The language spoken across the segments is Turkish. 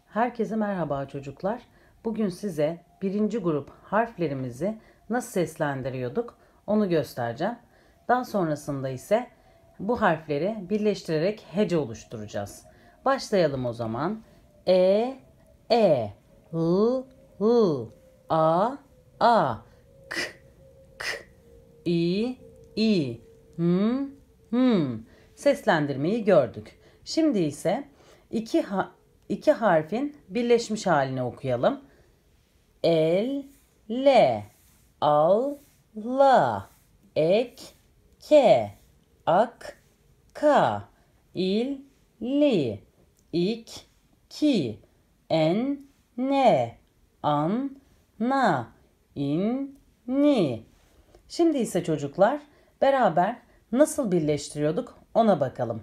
Herkese merhaba çocuklar. Bugün size birinci grup harflerimizi nasıl seslendiriyorduk onu göstereceğim. Daha sonrasında ise bu harfleri birleştirerek hece oluşturacağız. Başlayalım o zaman. E, L, A, K, I, M. Seslendirmeyi gördük. Şimdi ise iki harfin birleşmiş halini okuyalım. El, le, al, la, ek, ke, ak, ka, il, li, ik, ki, en, ne, an, na, in, ni. Şimdi ise çocuklar beraber nasıl birleştiriyorduk ona bakalım.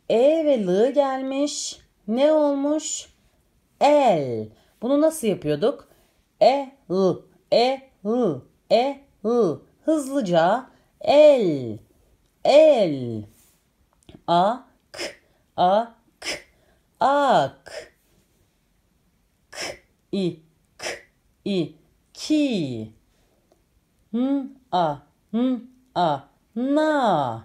E ve L gelmiş. Ne olmuş? El. Bunu nasıl yapıyorduk? L, L. Hızlıca el. El. Ak, ak, ak. Ki. Na.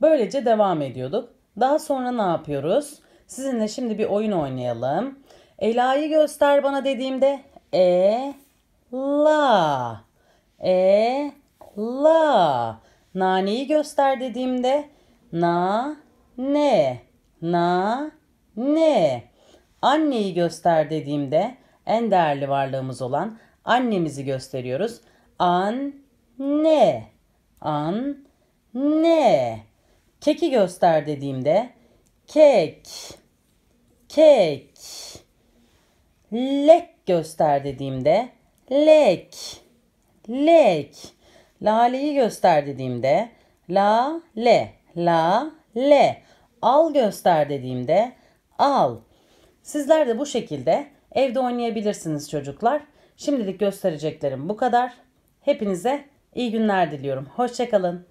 Böylece devam ediyorduk. Daha sonra ne yapıyoruz? Sizinle şimdi bir oyun oynayalım. Ela'yı göster bana dediğimde la. La. Naneyi göster dediğimde ne. Ne. Anneyi göster dediğimde en değerli varlığımız olan annemizi gösteriyoruz. Anne. Ne. Keki göster dediğimde kek. Lek göster dediğimde lek. Laleyi göster dediğimde le. Al göster dediğimde al. Sizler de bu şekilde evde oynayabilirsiniz çocuklar. Şimdilik göstereceklerim bu kadar. Hepinize iyi günler diliyorum. Hoşça kalın.